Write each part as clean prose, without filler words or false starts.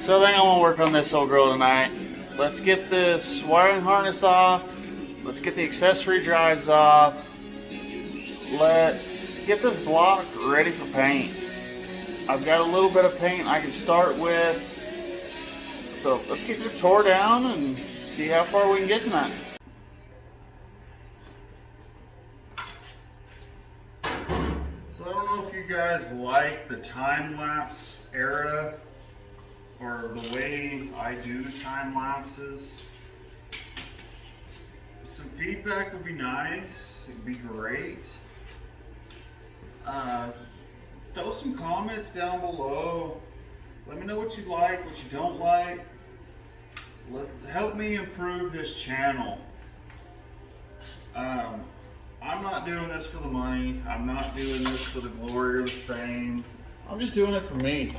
So I think I want to work on this old girl tonight. Let's get this wiring harness off. Let's get the accessory drives off. Let's get this block ready for paint. I've got a little bit of paint I can start with. So let's get it tore down and see how far we can get tonight. So I don't know if you guys like the time-lapse era or the way I do time lapses. Some feedback would be nice. It'd be great. Throw some comments down below. Let me know what you like, what you don't like. Help me improve this channel. I'm not doing this for the money. I'm not doing this for the glory or the fame. I'm just doing it for me.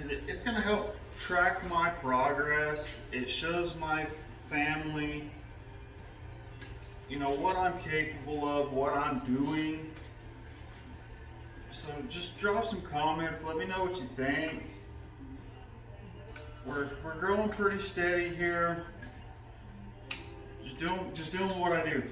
Because it's going to help track my progress. It shows my family, you know, what I'm capable of, what I'm doing. So just drop some comments. Let me know what you think. We're growing pretty steady here. Just doing what I do.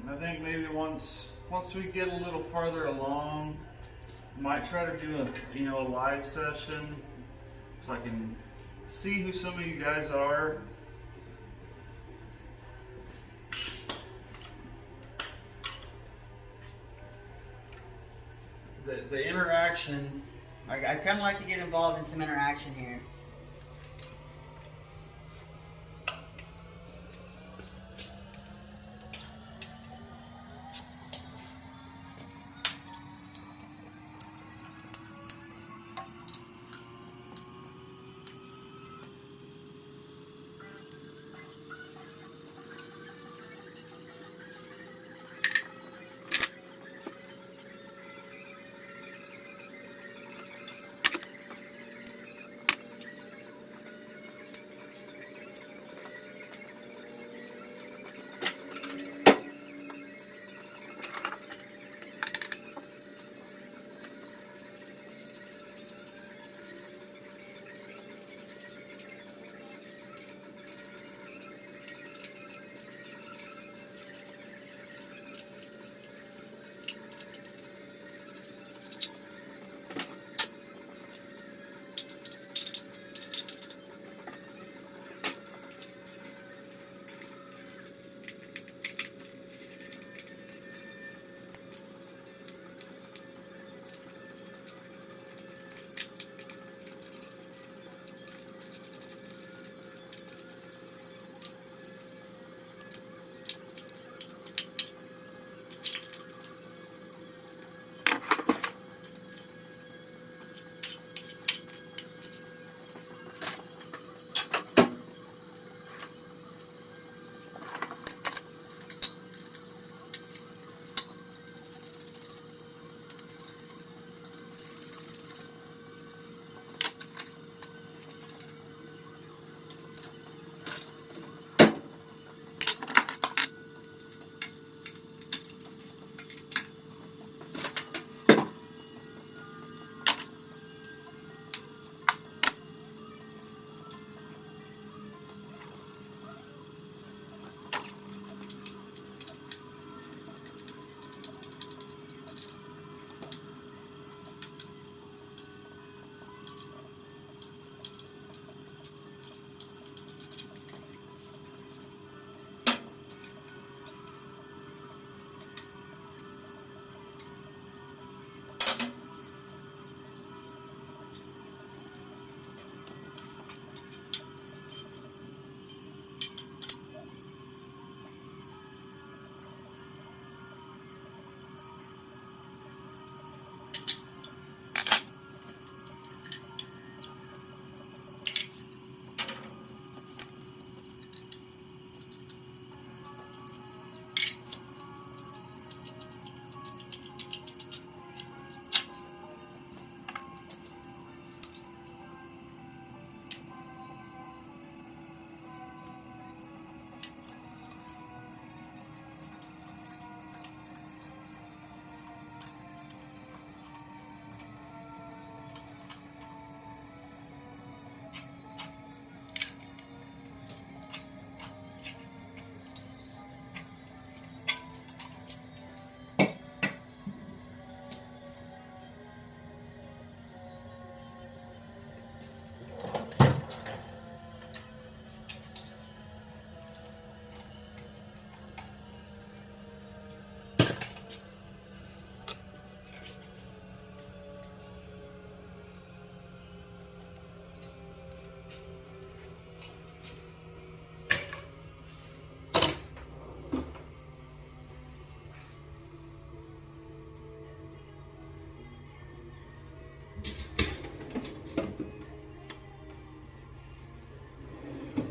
And I think maybe once we get a little farther along, I might try to do a live session so I can see who some of you guys are. The interaction. I kind of like to get involved in some interaction here.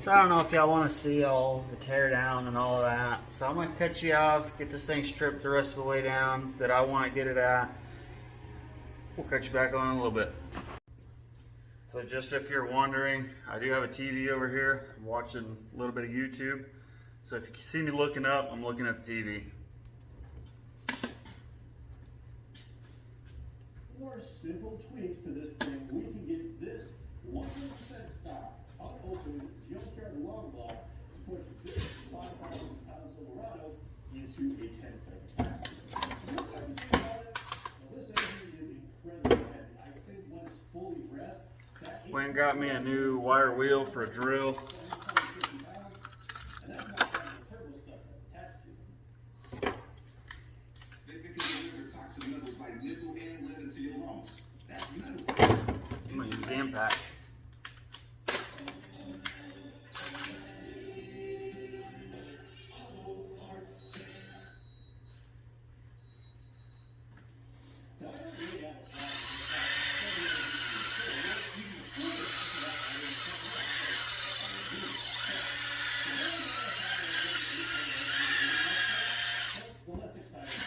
So I don't know if y'all want to see all the tear down and all of that. So I'm going to cut you off, get this thing stripped the rest of the way down that I want to get it at. We'll cut you back on in a little bit. So just if you're wondering, I do have a TV over here. I'm watching a little bit of YouTube. So if you see me looking up, I'm looking at the TV. For simple tweaks to this thing, we can get this 100% stock, unopened, junkyard long block to push this 5,000-pound Silverado into a 10-second pack. You know what I can say about it? Well, this engine is incredibly heavy. I think when it's fully dressed, that Went and got me a new wire wheel for a drill. and that's not counting the turbo stuff that's attached to it. They can deliver toxic metals like nickel and lead into your lungs. That's metal. I'm gonna use the impacts. The less exciting.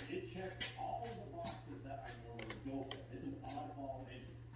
It checks all the boxes that I normally go for. It's an oddball engine.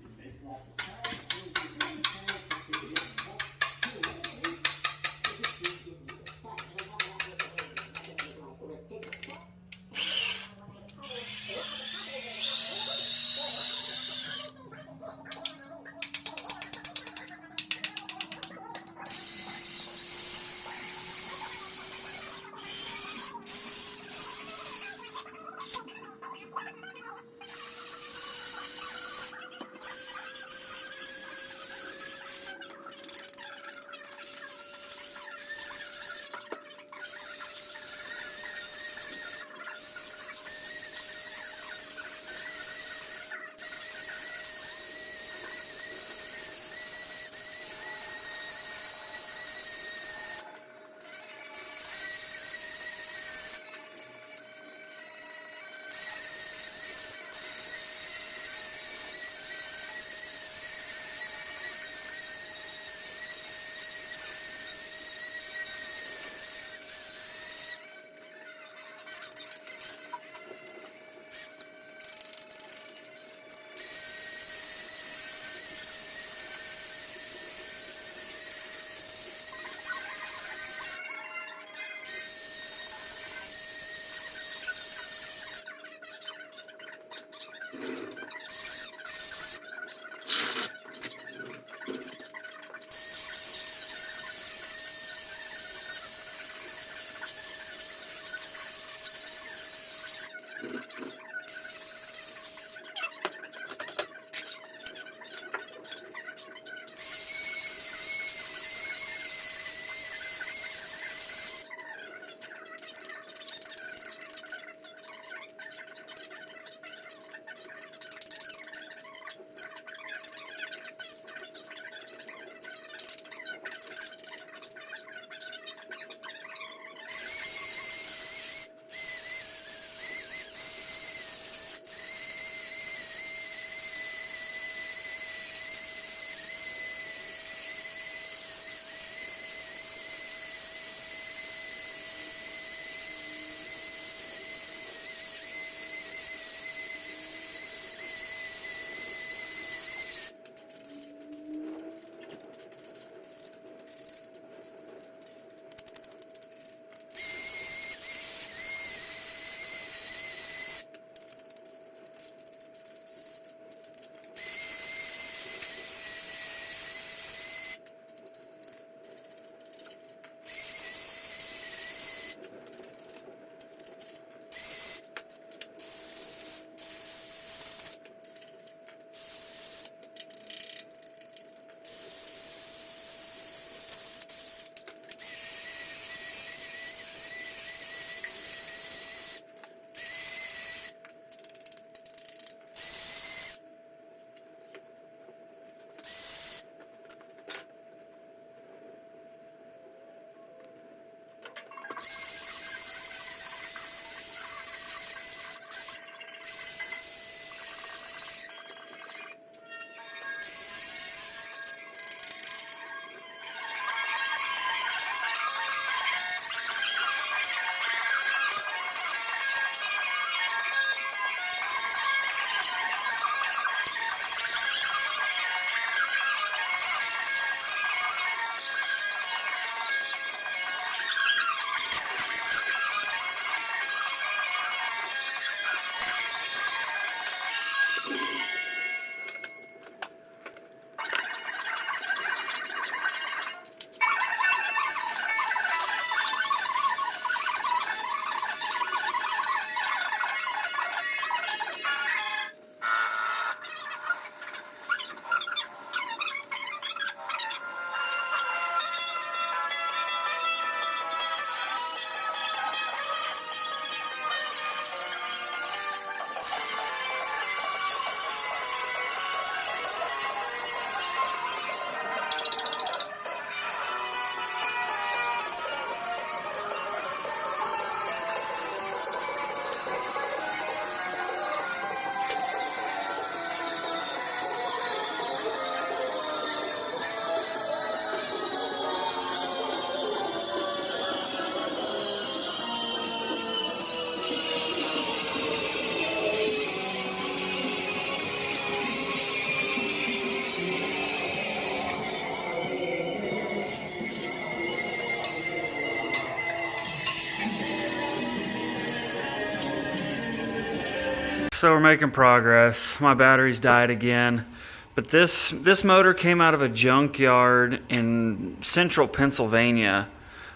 So we're making progress. My batteries died again. But this motor came out of a junkyard in central Pennsylvania.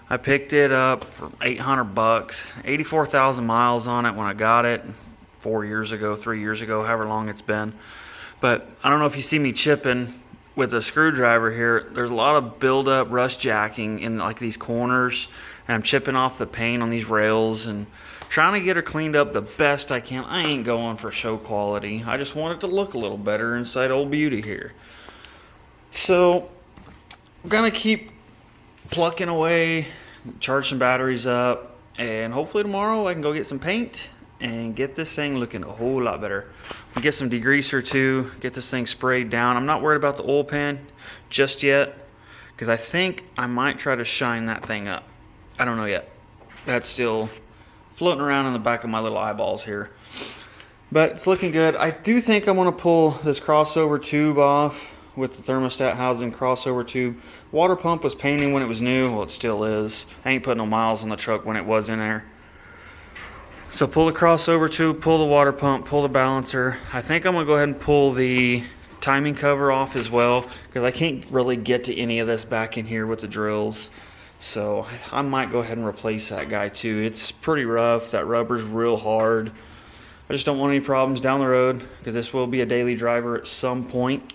I picked it up for 800 bucks, 84,000 miles on it when I got it 4 years ago, 3 years ago, however long it's been. But I don't know if you see me chipping with a screwdriver here. There's a lot of buildup rust jacking in like these corners, and I'm chipping off the paint on these rails and trying to get her cleaned up the best I can. I ain't going for show quality. I just want it to look a little better inside Old Beauty here. So I'm gonna keep plucking away, charge some batteries up, and hopefully tomorrow I can go get some paint and get this thing looking a whole lot better. I'll get some degreaser too, get this thing sprayed down. I'm not worried about the oil pan just yet, because I think I might try to shine that thing up. I don't know yet. That's still floating around in the back of my little eyeballs here. But it's looking good. I do think I'm gonna pull this crossover tube off with the thermostat housing crossover tube. Water pump was painting when it was new. Well, it still is. I ain't putting no miles on the truck when it was in there. So pull the crossover tube, pull the water pump, pull the balancer. I think I'm gonna go ahead and pull the timing cover off as well, because I can't really get to any of this back in here with the drills. So I might go ahead and replace that guy too. It's pretty rough. That rubber's real hard. I just don't want any problems down the road, because this will be a daily driver at some point.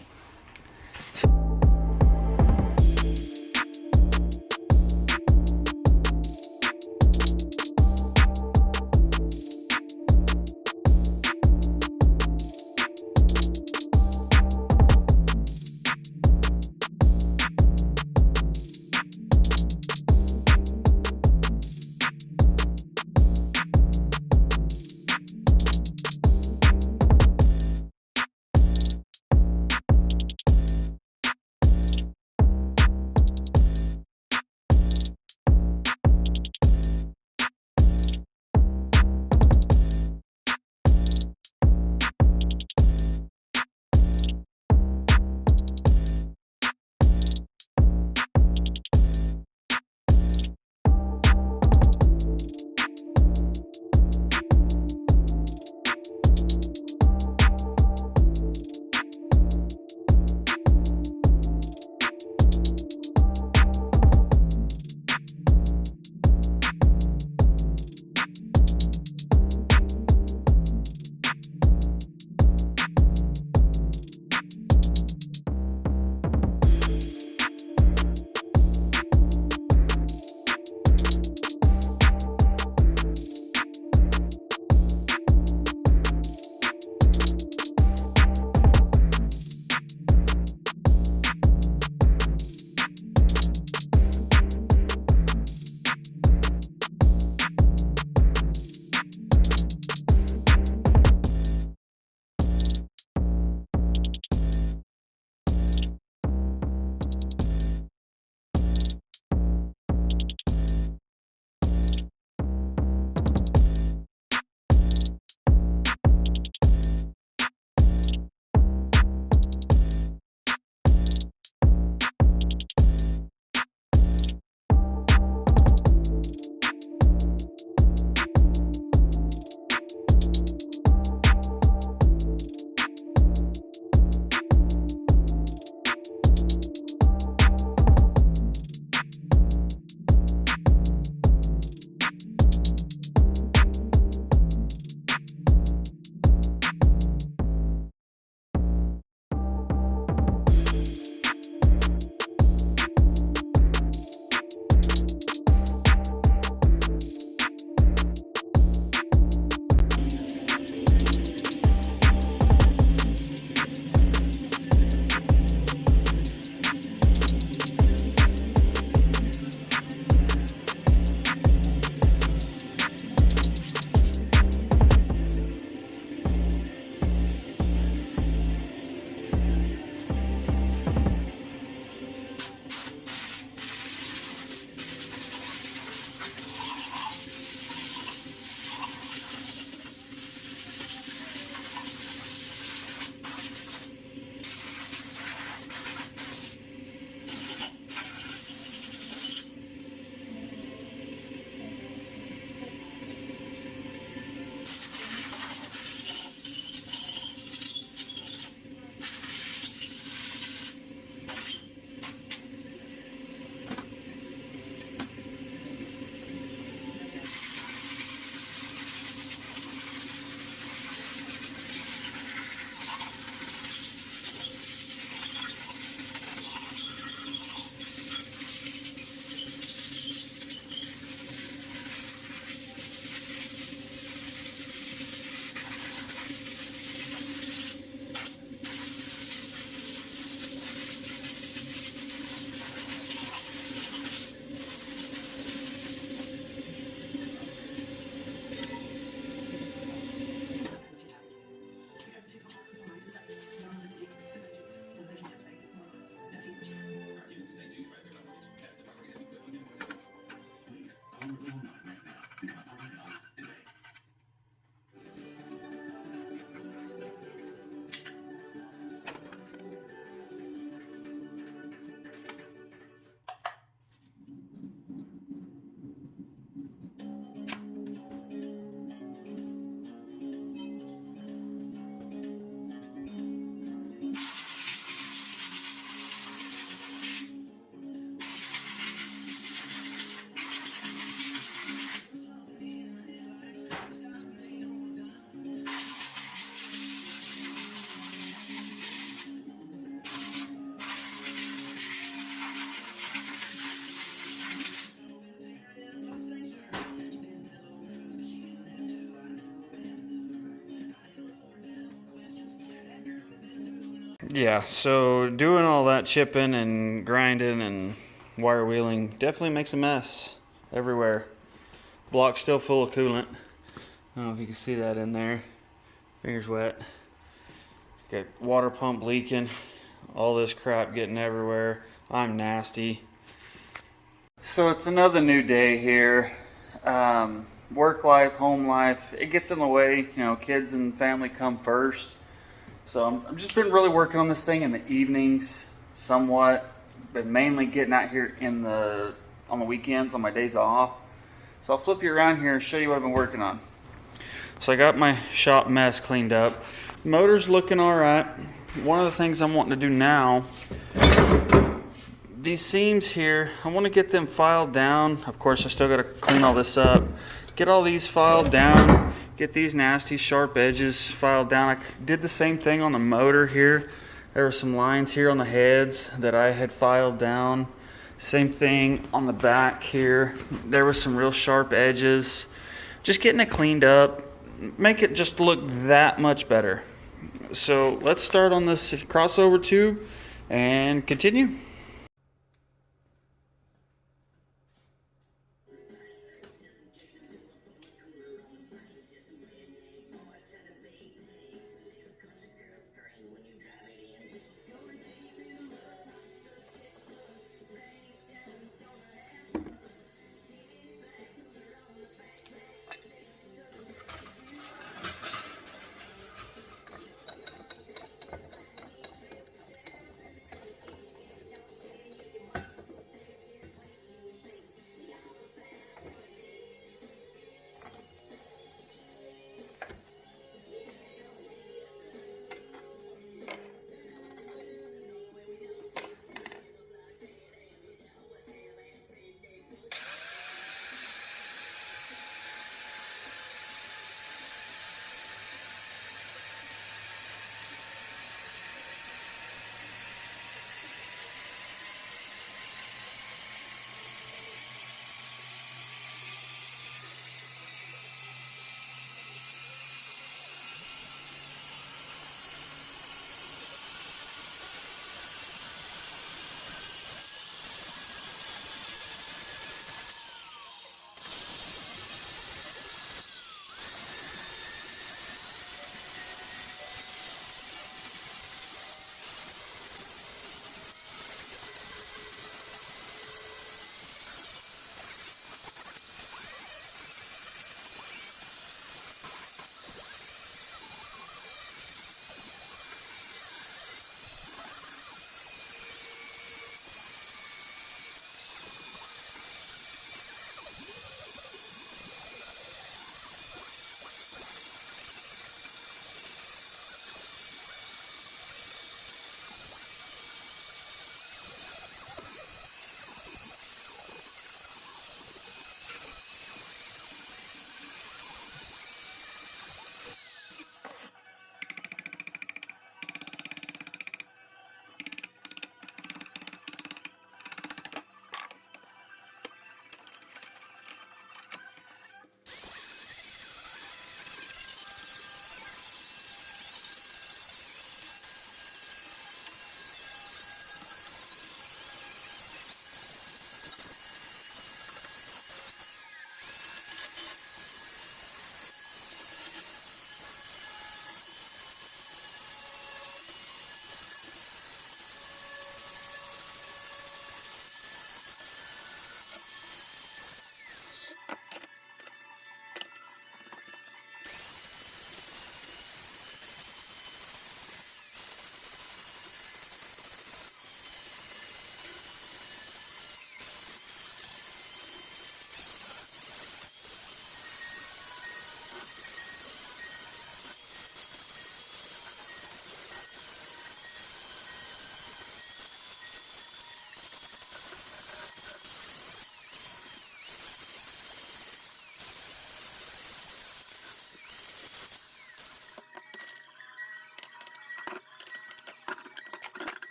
Yeah, so doing all that chipping and grinding and wire wheeling definitely makes a mess everywhere. Block's still full of coolant. I don't know if you can see that in there. Finger's wet. Got water pump leaking. All this crap getting everywhere. I'm nasty. So it's another new day here. Work life, home life, it gets in the way. You know, kids and family come first. So I've just been really working on this thing in the evenings, somewhat, but mainly getting out here on the weekends, on my days off. So I'll flip you around here and show you what I've been working on. So I got my shop mess cleaned up. Motor's looking all right. One of the things I'm wanting to do now, these seams here, I want to get them filed down. Of course, I still got to clean all this up. Get all these filed down. Get these nasty sharp edges filed down. I did the same thing on the motor here. There were some lines here on the heads that I had filed down. Same thing on the back here. There were some real sharp edges. Just getting it cleaned up. Make it just look that much better. So let's start on this crossover tube and continue.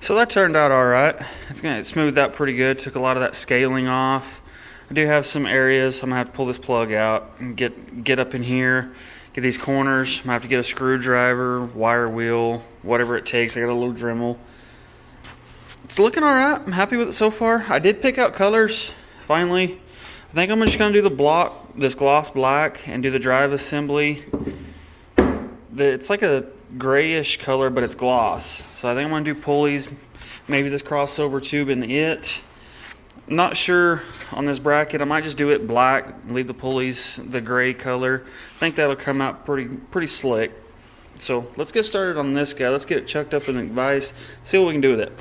So that turned out all right. It smoothed out pretty good. Took a lot of that scaling off. I do have some areas I'm gonna have to pull this plug out and get up in here, get these corners. I'm gonna have to get a screwdriver, wire wheel, whatever it takes. I got a little Dremel. It's looking all right. I'm happy with it so far. I did pick out colors finally. I think I'm just gonna do this gloss black, and do the drive assembly. It's like a grayish color, but it's gloss. So I think I'm gonna do pulleys, maybe this crossover tube in it. I'm not sure on this bracket. I might just do it black, leave the pulleys the gray color. I think that'll come out pretty slick. So let's get started on this guy. Let's get it chucked up in the vise, see what we can do with it.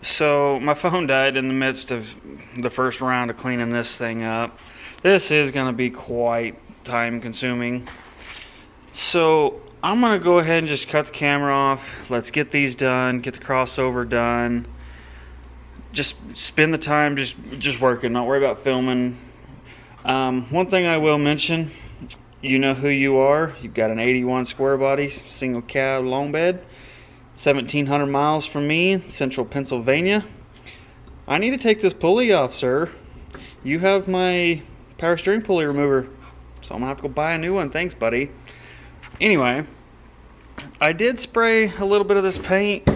So my phone died in the midst of the first round of cleaning this thing up. This is going to be quite time consuming. So I'm going to go ahead and just cut the camera off. Let's get these done, get the crossover done. Just spend the time just working, not worry about filming. One thing I will mention, you know who you are. You've got an 81 square body, single cab long bed. 1,700 miles from me, central Pennsylvania. I need to take this pulley off, sir. You have my power steering pulley remover, so I'm gonna have to go buy a new one. Thanks, buddy. Anyway, I did spray a little bit of this paint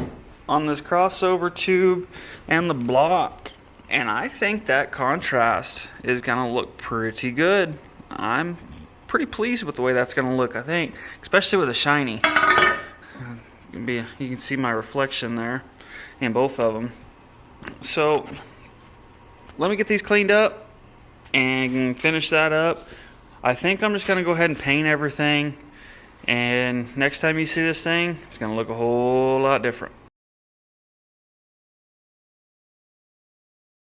on this crossover tube and the block, and I think that contrast is gonna look pretty good. I'm pretty pleased with the way that's gonna look, I think, especially with the shiny. You can see my reflection there in both of them. So let me get these cleaned up and finish that up. I think I'm just gonna go ahead and paint everything, and next time you see this thing, it's gonna look a whole lot different.